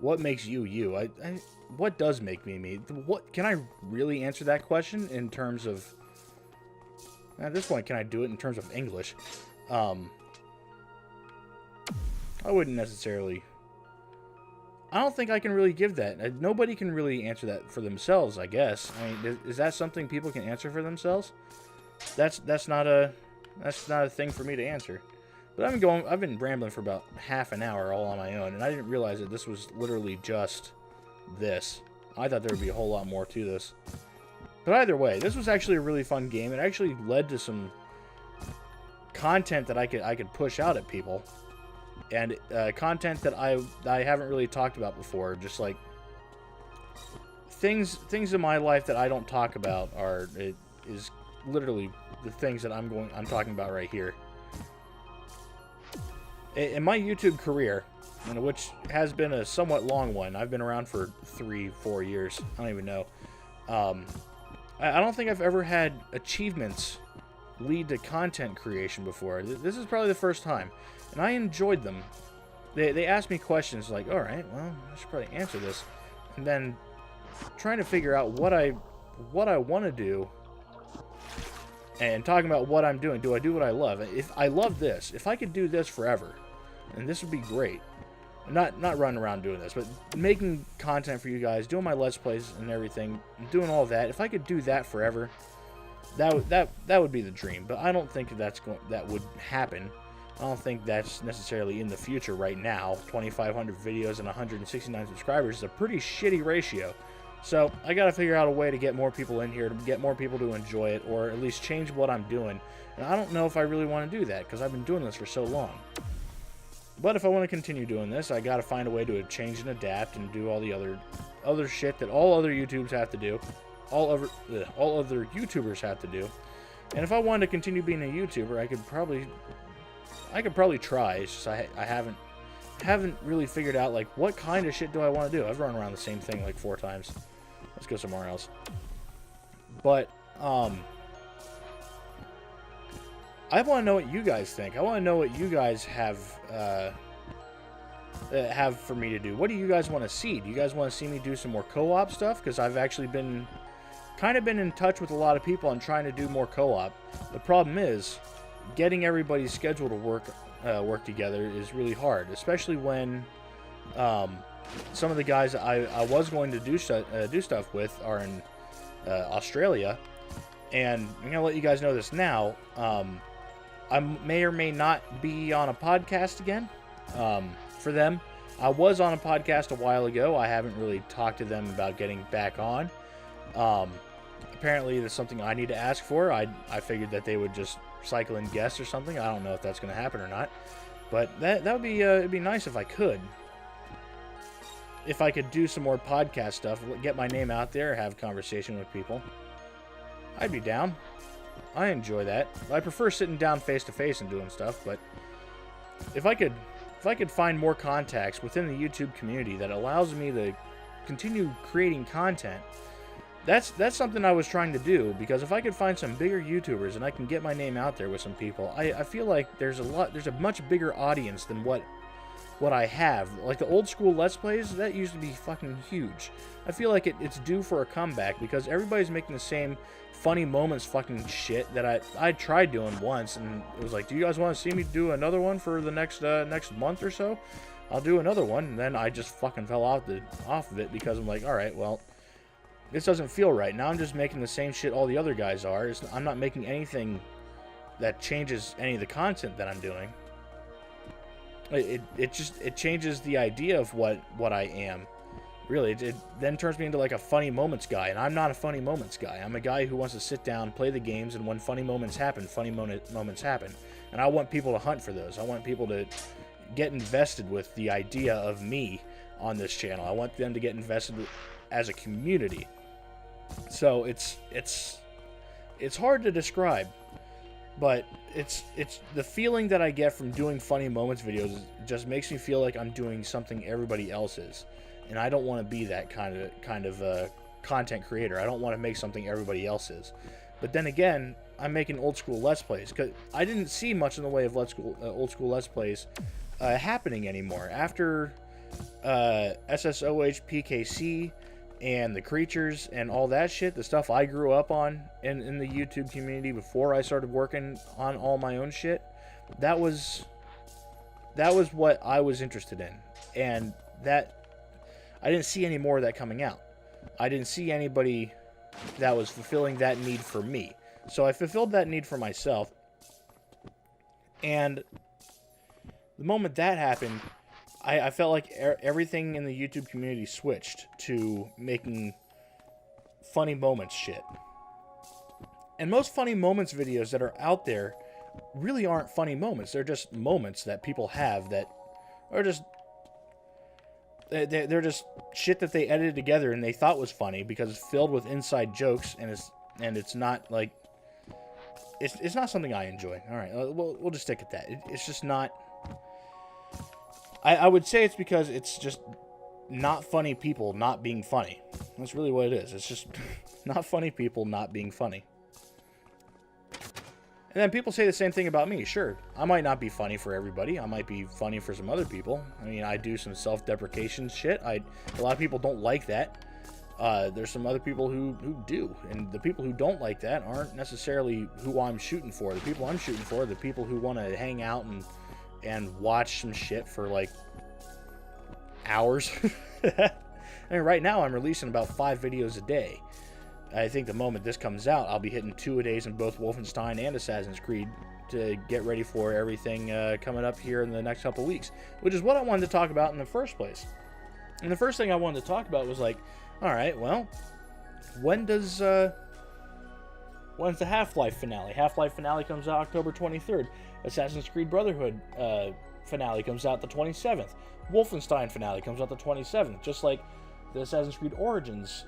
what makes you you? What does make me me? What can I really answer that question in terms of? At this point, can I do it in terms of English? I wouldn't necessarily. I don't think I can really give that. Nobody can really answer that for themselves, I guess. I mean, is that something people can answer for themselves? That's not a thing for me to answer. But I've been rambling for about half an hour all on my own, and I didn't realize that this was literally just this. I thought there would be a whole lot more to this. But either way, this was actually a really fun game. It actually led to some content that I could push out at people. And content that I haven't really talked about before, just like things in my life that I don't talk about is literally the things that I'm talking about right here. In my YouTube career, which has been a somewhat long one, I've been around for 3-4 years. I don't even know. I don't think I've ever had achievements lead to content creation before. This is probably the first time, and I enjoyed them. They asked me questions like, all right, well, I should probably answer this, and then trying to figure out what I want to do, and talking about what I'm doing. Do I do what I love? If I love this, if I could do this forever, and this would be great. Not running around doing this, but making content for you guys, doing my Let's Plays and everything, doing all that. If I could do that forever, that would be the dream. But I don't think that would happen. I don't think that's necessarily in the future right now. 2,500 videos and 169 subscribers is a pretty shitty ratio. So I got to figure out a way to get more people in here, to get more people to enjoy it, or at least change what I'm doing. And I don't know if I really want to do that, because I've been doing this for so long. But if I want to continue doing this, I got to find a way to change and adapt and do all the other shit that all other YouTubers have to do. All other YouTubers have to do. And if I wanted to continue being a YouTuber, I could probably try. It's just I haven't really figured out, like, what kind of shit do I want to do. I've run around the same thing like 4 times. Let's go somewhere else. But I want to know what you guys think. I want to know what you guys have for me to do. What do you guys want to see? Do you guys want to see me do some more co-op stuff? Because I've actually been in touch with a lot of people on trying to do more co-op. The problem is getting everybody's schedule to work together is really hard, especially when some of the guys I was going to do stuff with are in Australia. And I'm gonna let you guys know this now. I may or may not be on a podcast again. For them, I was on a podcast a while ago. I haven't really talked to them about getting back on. Apparently, there's something I need to ask for. I figured that they would just cycle in guests or something. I don't know if that's going to happen or not. But that would be it'd be nice if I could. If I could do some more podcast stuff, get my name out there, have conversation with people, I'd be down. I enjoy that. I prefer sitting down face to face and doing stuff, but if I could find more contacts within the YouTube community that allows me to continue creating content, that's something I was trying to do, because if I could find some bigger YouTubers and I can get my name out there with some people, I feel like there's a much bigger audience than what I have. Like the old school Let's Plays, that used to be fucking huge. I feel like it's due for a comeback, because everybody's making the same funny moments fucking shit that I tried doing once, and it was like, do you guys want to see me do another one for the next month or so? I'll do another one. And then I just fucking fell off of it, because I'm like, all right, well, this doesn't feel right. Now I'm just making the same shit all the other guys are. I'm not making anything that changes any of the content that I'm doing. It changes the idea of what I am. Really, it then turns me into like a funny moments guy, and I'm not a funny moments guy. I'm a guy who wants to sit down, play the games, and when funny moments happen, moments happen. And I want people to hunt for those. I want people to get invested with the idea of me on this channel. I want them to get invested as a community. So it's hard to describe, but it's the feeling that I get from doing funny moments videos just makes me feel like I'm doing something everybody else is. And I don't want to be that kind of content creator. I don't want to make something everybody else is. But then again, I'm making old school Let's Plays, because I didn't see much in the way of old school Let's Plays happening anymore. After SSOH PKC and the creatures and all that shit, the stuff I grew up on in the YouTube community before I started working on all my own shit, that was what I was interested in. And that, I didn't see any more of that coming out. I didn't see anybody that was fulfilling that need for me. So I fulfilled that need for myself. And the moment that happened, I felt like everything in the YouTube community switched to making funny moments shit. And most funny moments videos that are out there really aren't funny moments. They're just moments that people have that are just... They're just shit that they edited together and they thought was funny because it's filled with inside jokes, and it's not like... It's not something I enjoy. All right, we'll just stick at that. It's just not... I would say it's because it's just not funny people not being funny. That's really what it is. It's just not funny people not being funny. And then people say the same thing about me. Sure, I might not be funny for everybody. I might be funny for some other people. I mean, I do some self-deprecation shit. A lot of people don't like that. There's some other people who do. And the people who don't like that aren't necessarily who I'm shooting for. The people I'm shooting for are the people who want to hang out and watch some shit for like hours. I mean, right now I'm releasing about 5 videos a day. I think the moment this comes out, I'll be hitting 2 a days in both Wolfenstein and Assassin's Creed to get ready for everything coming up here in the next couple weeks, which is what I wanted to talk about in the first place. And the first thing I wanted to talk about was like, all right, well, when's the Half-Life finale? Half-Life finale comes out October 23rd. Assassin's Creed Brotherhood finale comes out the 27th. Wolfenstein finale comes out the 27th. Just like the Assassin's Creed Origins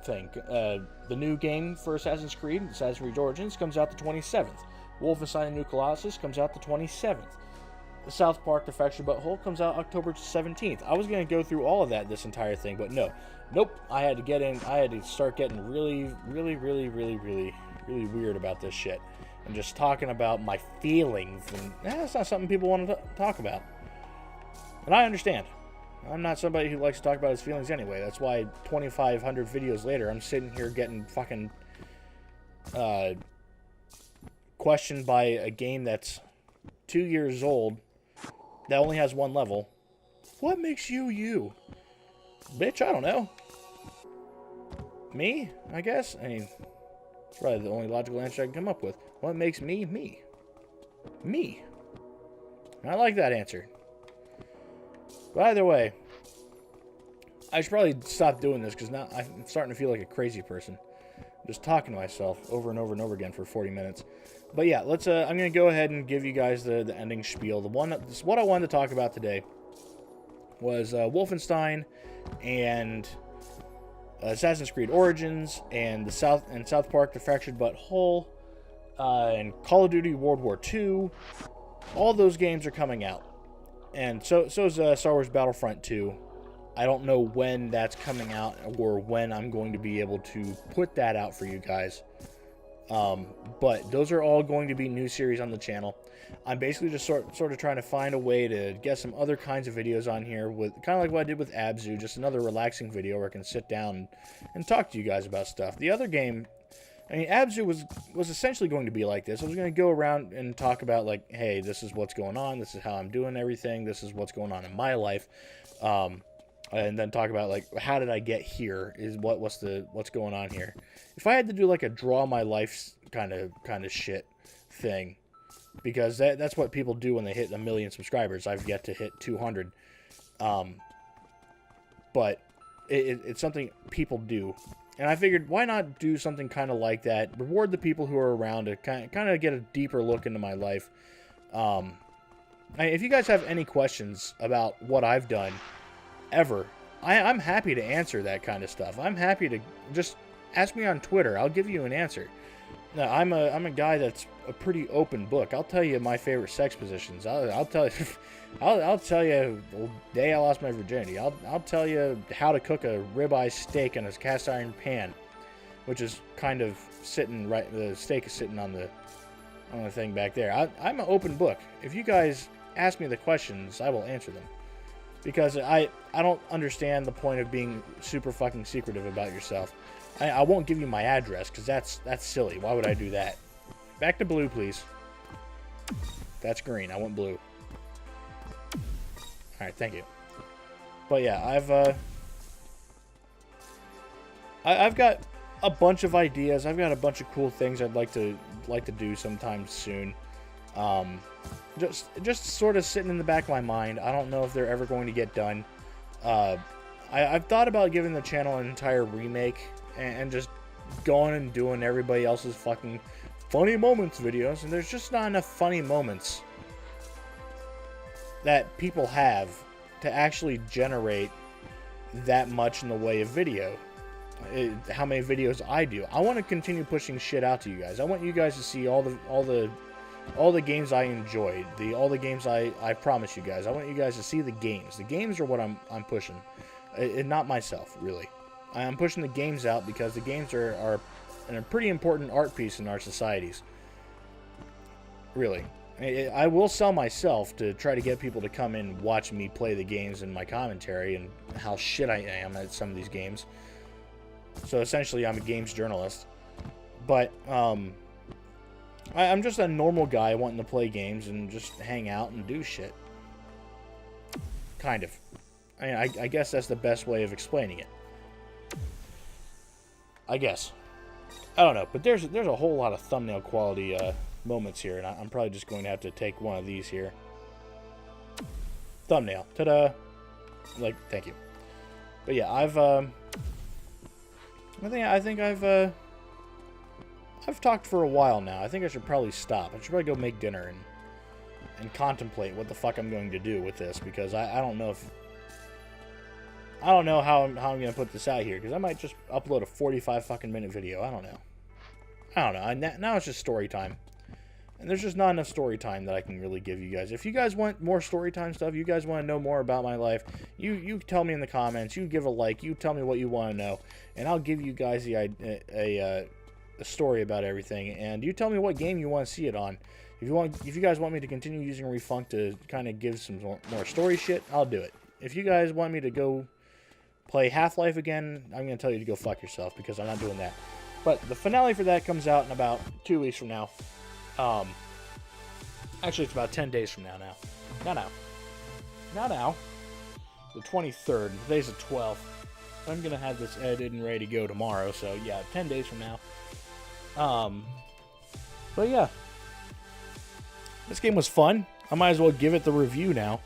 thing. The new game for Assassin's Creed Origins, comes out the 27th. Wolfenstein New Colossus comes out the 27th. The South Park Defection Butthole comes out October 17th. I was going to go through all of that, this entire thing, but no. Nope. I had to start getting really weird about this shit. And just talking about my feelings. And that's not something people want to talk about. And I understand. I'm not somebody who likes to talk about his feelings anyway. That's why 2,500 videos later, I'm sitting here getting fucking questioned by a game that's 2 years old that only has 1 level. What makes you you? Bitch, I don't know. Me, I guess? I mean, it's probably the only logical answer I can come up with. What makes me, me? Me. I like that answer. But either way, I should probably stop doing this because now I'm starting to feel like a crazy person. Just talking to myself over and over and over again for 40 minutes. But yeah, let's. I'm going to go ahead and give you guys the ending spiel. What I wanted to talk about today was Wolfenstein and Assassin's Creed Origins and South Park The Fractured But Whole and Call of Duty World War II. All those games are coming out. And so is Star Wars Battlefront 2. I don't know when that's coming out or when I'm going to be able to put that out for you guys. But those are all going to be new series on the channel. I'm basically just sort of trying to find a way to get some other kinds of videos on here, with kind of like what I did with Abzu, just another relaxing video where I can sit down and talk to you guys about stuff. The other game, I mean, Abzu was essentially going to be like this. I was going to go around and talk about, like, hey, this is what's going on, this is how I'm doing everything, this is what's going on in my life, and then talk about, like, how did I get here, is what's going on here. If I had to do, like, a draw my life kind of shit thing, because that's what people do when they hit 1 million subscribers. I've yet to hit 200, but it's something people do. And I figured, why not do something kind of like that? Reward the people who are around to kind of get a deeper look into my life. If you guys have any questions about what I've done, ever, I'm happy to answer that kind of stuff. I'm happy to just ask me on Twitter. I'll give you an answer. Now, I'm a guy that's a pretty open book. I'll tell you my favorite sex positions. I'll tell you. I'll tell you the day I lost my virginity. I'll tell you how to cook a ribeye steak in a cast iron pan, which is kind of sitting right. The steak is sitting on the thing back there. I'm an open book. If you guys ask me the questions, I will answer them. Because I don't understand the point of being super fucking secretive about yourself. I won't give you my address, because that's silly. Why would I do that? Back to blue, please. That's green. I want blue. Alright, thank you. But yeah, I've got a bunch of ideas. I've got a bunch of cool things I'd like to do sometime soon. Just sort of sitting in the back of my mind. I don't know if they're ever going to get done. I've thought about giving the channel an entire remake and just going and doing everybody else's fucking funny moments videos, and there's just not enough funny moments that people have to actually generate that much in the way of video. How many videos I do. I want to continue pushing shit out to you guys. I want you guys to see all the games I enjoyed, all the games I promised you guys. I want you guys to see the games. The games are what I'm pushing, not myself, really. I am pushing the games out because the games are a pretty important art piece in our societies. Really. I will sell myself to try to get people to come and watch me play the games and my commentary and how shit I am at some of these games. So essentially, I'm a games journalist. But I'm just a normal guy wanting to play games and just hang out and do shit. Kind of. I mean, I guess that's the best way of explaining it. I guess. I don't know, but there's a whole lot of thumbnail quality moments here, and I'm probably just going to have to take one of these here. Thumbnail. Ta-da! Like, thank you. But yeah, I think I've talked for a while now. I think I should probably stop. I should probably go make dinner and contemplate what the fuck I'm going to do with this, because I don't know if... I don't know how I'm going to put this out here, because I might just upload a 45 fucking minute video. I don't know. Now it's just story time. And there's just not enough story time that I can really give you guys. If you guys want more story time stuff, you guys want to know more about my life, you tell me in the comments, you give a like, you tell me what you want to know, and I'll give you guys a story about everything, and you tell me what game you want to see it on. If you guys want me to continue using Refunct to kind of give some more story shit, I'll do it. If you guys want me to go play Half-Life again, I'm going to tell you to go fuck yourself, because I'm not doing that. But the finale for that comes out in about 2 weeks from now. Actually, it's about 10 days from now. Not now. The 23rd. Today's the 12th. I'm going to have this edited and ready to go tomorrow, so yeah, 10 days from now. But yeah. This game was fun. I might as well give it the review now.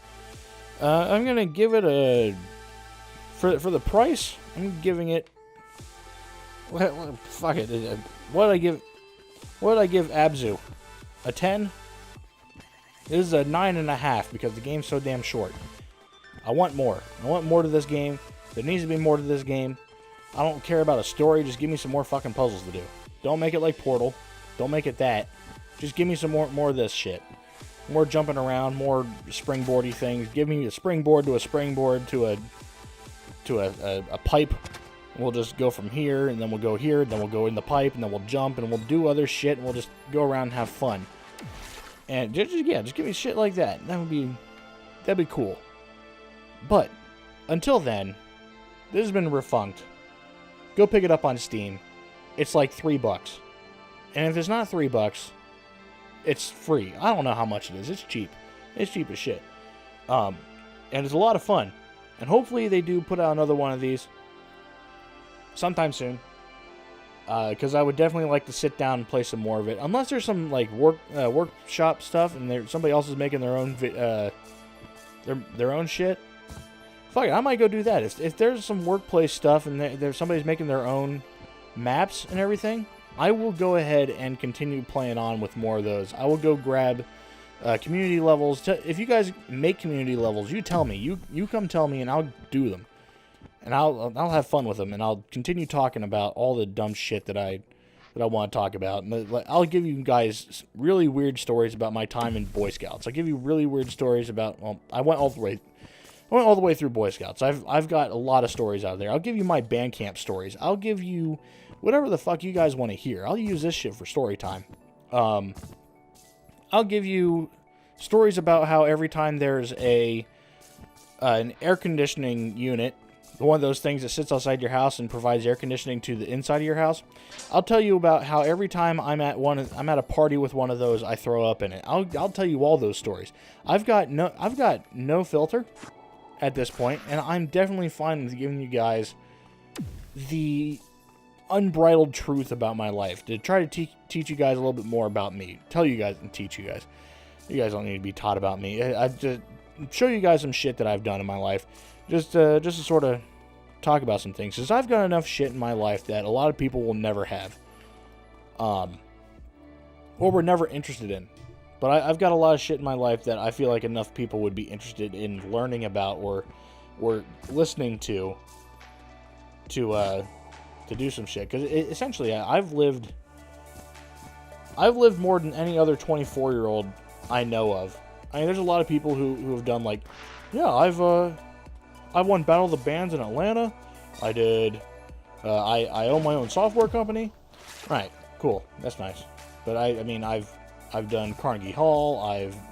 I'm going to give it a... For the price, I'm giving it... Fuck it. What did I give Abzu? A 10? This is a 9.5 because the game's so damn short. I want more. I want more to this game. There needs to be more to this game. I don't care about a story. Just give me some more fucking puzzles to do. Don't make it like Portal. Don't make it that. Just give me some more of this shit. More jumping around, more springboardy things. Give me a springboard to a springboard to a pipe. We'll just go from here, and then we'll go here, and then we'll go in the pipe, and then we'll jump, and we'll do other shit, and we'll just go around and have fun. And just give me shit like that. That'd be cool. But until then, this has been Refunct. Go pick it up on Steam. It's like $3. And if it's not $3, it's free. I don't know how much it is. It's cheap. It's cheap as shit. And it's a lot of fun. And hopefully they do put out another one of these sometime soon. Because I would definitely like to sit down and play some more of it. Unless there's some like workshop stuff and somebody else is making their own their own shit. Fuck it, I might go do that. If there's some workplace stuff and there's somebody's making their own maps and everything, I will go ahead and continue playing on with more of those. I will go grab community levels. If you guys make community levels, you tell me. You come tell me and I'll do them. And I'll have fun with them, and I'll continue talking about all the dumb shit that I want to talk about. And I'll give you guys really weird stories about my time in Boy Scouts. I'll give you really weird stories about. Well, I went all the way through Boy Scouts. I've got a lot of stories out there. I'll give you my band camp stories. I'll give you whatever the fuck you guys want to hear. I'll use this shit for story time. I'll give you stories about how every time there's a an air conditioning unit, one of those things that sits outside your house and provides air conditioning to the inside of your house. I'll tell you about how every time I'm at a party with one of those, I throw up in it. I'll tell you all those stories. I've got no filter at this point, and I'm definitely fine with giving you guys the unbridled truth about my life, to try to teach you guys a little bit more about me, tell you guys and teach you guys. You guys don't need to be taught about me. I just show you guys some shit that I've done in my life, just to sort of talk about some things, because I've got enough shit in my life that a lot of people will never have, or were never interested in. But I've got a lot of shit in my life that I feel like enough people would be interested in learning about or listening to do some shit. Because essentially, I've lived more than any other 24-year-old I know of. I mean, there's a lot of people who have done, like, yeah, I've won Battle of the Bands in Atlanta. I did. I own my own software company. Right, cool, that's nice. But I mean, I've done Carnegie Hall.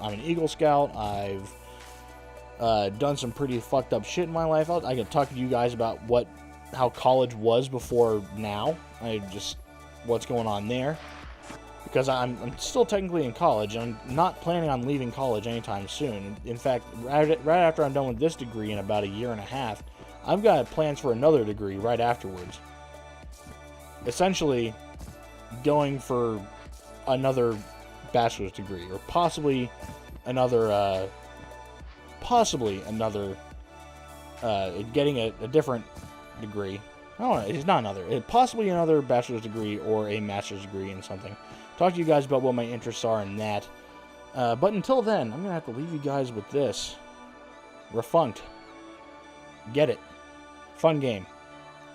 I'm an Eagle Scout. I've done some pretty fucked up shit in my life. I can talk to you guys about how college was before now. What's going on there. Because I'm still technically in college, and I'm not planning on leaving college anytime soon. In fact, right after I'm done with this degree in about a year and a half, I've got plans for another degree right afterwards. Essentially, going for another bachelor's degree, or possibly another, getting a different degree. I don't know, it's not another. Possibly another bachelor's degree or a master's degree in something. Talk to you guys about what my interests are in that. But until then, I'm going to have to leave you guys with this. Refunct. Get it. Fun game.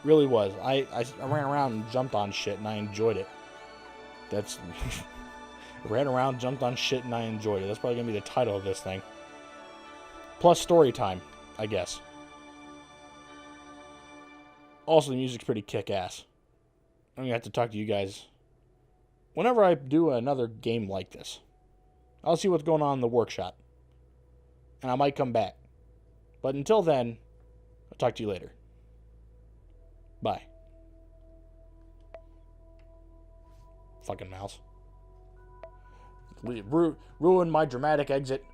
Really was. I ran around and jumped on shit, and I enjoyed it. That's... ran around, jumped on shit, and I enjoyed it. That's probably going to be the title of this thing. Plus story time, I guess. Also, the music's pretty kick-ass. I'm going to have to talk to you guys whenever I do another game like this. I'll see what's going on in the workshop. And I might come back. But until then, I'll talk to you later. Bye. Fucking mouse. Ruin my dramatic exit.